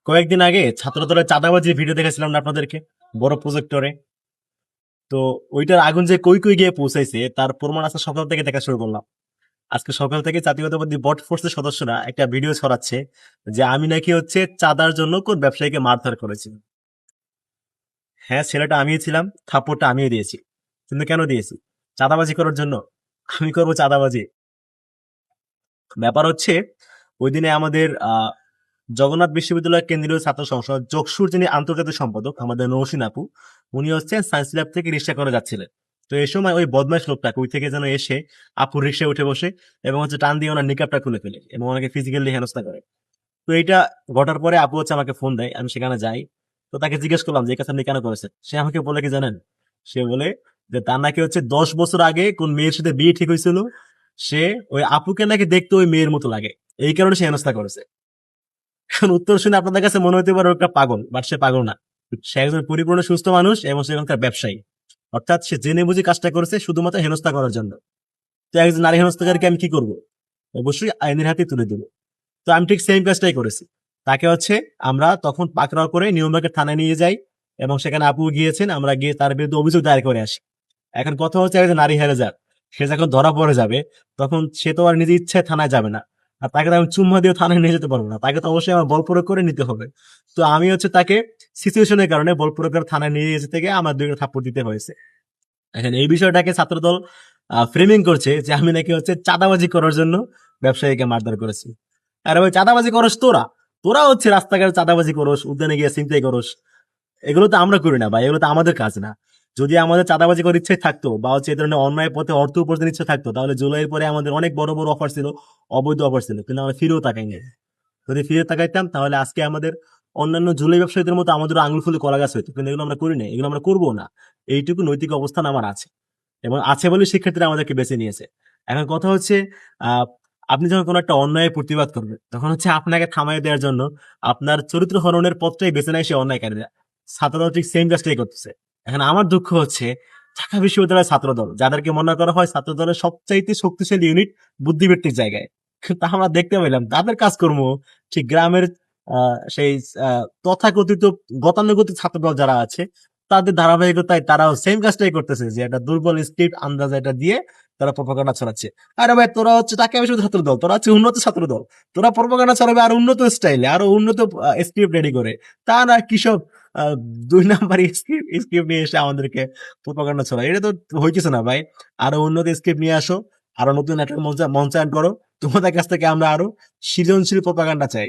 কয়েকদিন আগে ছাত্রদলের চাঁদাবাজির ভিডিও দেখেছিলাম না আপনাদেরকে, বড় প্রজেক্টরে। তো ওইটার আগুন যে কই কই গিয়ে পৌঁছাইছে তার প্রমাণ আজকে সকাল থেকে দেখা শুরু করলাম। আজকে সকাল থেকে জাতীয়তাবাদী বট ফোর্সের সদস্যরা একটা ভিডিও ছড়াচ্ছে যে আমি নাকি চাঁদার জন্য কোন ব্যবসায়ীকে মারধর করেছি। হ্যাঁ, ছেলেটা আমিই ছিলাম, থাপ্পড়টা আমিই দিয়েছি। কিন্তু কেন দিয়েছি? চাঁদাবাজি করার জন্য? আমি করবো চাঁদাবাজি? ব্যাপার হচ্ছে, ওই দিনে আমাদের জগন্নাথ বিশ্ববিদ্যালয় কেন্দ্রীয় ছাত্র সংসদ যকসুর যিনি আন্তর্জাতিক সম্পাদক আমাদের নৌসিন আপু, উনি সায়েন্স ল্যাব থেকে রিক্সা করে যাচ্ছিলেন। তো এই সময় ওই বদমাইশ লোকটা কই থেকে যেন এসে আপুর রিক্সায় উঠে বসে এবং টান দিয়ে ওনার নিকাবটা খুলে ফেলে এবং ওনাকে ফিজিক্যালি হেনস্থা করে। তো এইটা ঘটার পরে আপু আমাকে ফোন দেয়, আমি সেখানে যাই। তো তাকে জিজ্ঞেস করলাম যে এই কাজ আপনি কেন করেছেন। সে আমাকে বলে কি জানেন? সে বলে যে তার নাকি 10 বছর আগে কোন মেয়ের সাথে বিয়ে ঠিক হয়েছিল, সে ওই আপুকে নাকি দেখতে ওই মেয়ের মতো লাগে, এই কারণে সে হেনস্থা করেছে। এখন উত্তর শুনে আপনাদের কাছে মনে হতে পারে ওটা পাগল, বাট সে পাগল না। সে একজন পরিপূর্ণ সুস্থ মানুষ এবং সে এখানকার ব্যবসায়ী। অর্থাৎ সে জেনে বুঝে কাজটা করেছে শুধুমাত্র হেনস্থা করার জন্য। তো একজন নারী হেনস্থাকারীকে আমি কি করব? অবশ্যই আইনের হাতে তুলে দেবো। তো আমি ঠিক সেম কাজটাই করেছি। তাকে আমরা তখন পাকড়াও করে নিয়মবাগের থানায় নিয়ে যাই এবং সেখানে আপু গিয়েছেন, আমরা গিয়ে তার বিরুদ্ধে অভিযোগ দায়ের করে আসি। এখন কথা হচ্ছে, একজন নারী হেরেজার সে যখন ধরা পড়ে যাবে, তখন সে তো আর নিজে ইচ্ছায় থানায় যাবে না। আর তাকে তো আমি চুম্মা দিয়ে থানায় নিয়ে যেতে পারবো না, তাকে তো অবশ্যই আমার বল প্রয়োগ করে নিতে হবে। তো আমি তাকে সিচুয়েশনের কারণে বল প্রয়োগ করে থানায় নিয়ে যেতে গিয়ে আমার 2টা থাপ্পড় দিতে হয়েছে। এখন এই বিষয়টাকে ছাত্রদল ফ্রেমিং করছে যে আমি নাকি চাঁদাবাজি করার জন্য ব্যবসায়ীকে মারধর করেছি। আরে ভাই, চাঁদাবাজি করস তোরা, তোরা রাস্তাঘাটে চাঁদাবাজি করস, উদ্যানে গিয়ে ছিনতাই করস। এগুলো তো আমরা করি না ভাই, এগুলো তো আমাদের কাজ না। যদি আমাদের চাঁদাবাজি করার ইচ্ছে থাকতো বা এই ধরনের অন্যায় পথে অর্থ উপার্জনের ইচ্ছে থাকতো, তাহলে জুলাইয়ের পরে আমাদের অনেক বড় বড় অফার ছিল, অবৈধ অফার ছিল, কিন্তু আমরা ফিরেও তাকাই নাই। যদি ফিরে তাকাইতাম তাহলে আজকে আমাদের অন্যান্য জুলাই ব্যবসায়ীদের মতো আমাদের আঙুল ফুলে কলা গাছ হইতো, কিন্তু এগুলো আমরা করি না, এগুলো আমরা করবো না। এইটুকু নৈতিক অবস্থান আমার আছে এবং আছে বলে শিক্ষার্থীরা আমাদেরকে বেছে নিয়েছে। এখন কথা আহ আপনি যখন কোনো একটা অন্যায়ের প্রতিবাদ করবেন, তখন আপনাকে থামাই দেওয়ার জন্য আপনার চরিত্র হননের পথটাই বেছে নেয় সে অন্যায়কারীরা। ছাত্রদল ঠিক সেম কাজটাই করতেছে। এখন আমার দুঃখ ঢাকা বিশ্ববিদ্যালয়ের ছাত্রদল, যাদেরকে মনে করা হয় ছাত্রদলের সবচাইতে শক্তিশালী ইউনিট বুদ্ধিবৃত্তিক জায়গায়, কিন্তু আমরা দেখতে পেলাম তাদের কাজকর্ম ঠিক গ্রামের সেই তথাকথিত গতানুগতিক ছাত্রদল যারা আছে, তাদের ধারাবাহিকতায় তারাও সেম কাজটাই করতেছে, যে একটা দুর্বল স্ক্রিপ্ট আন্দাজ এটা দিয়ে তারা প্রপাগান্ডা ছড়াচ্ছে। আরে ভাই, তোরা টাকা পয়সা ছাত্র দল, তোরা উন্নত ছাত্র দল, তোরা প্রপাগান্ডা ছড়াবে আর উন্নত স্টাইলে, আরো উন্নত স্ক্রিপ্ট রেডি করে। তা না কিসব 2 নাম্বার স্ক্রিপ্ট নিয়ে এসে আমাদেরকে প্রপাগান্ডা ছড়ায়, এটা তো হইতেছে না ভাই। আরো উন্নত স্ক্রিপ্ট নিয়ে আসো, আরো নতুন একটা মঞ্চায়ন করো। তোমাদের কাছ থেকে আমরা আরো সৃজনশীল প্রপাগান্ডা চাই।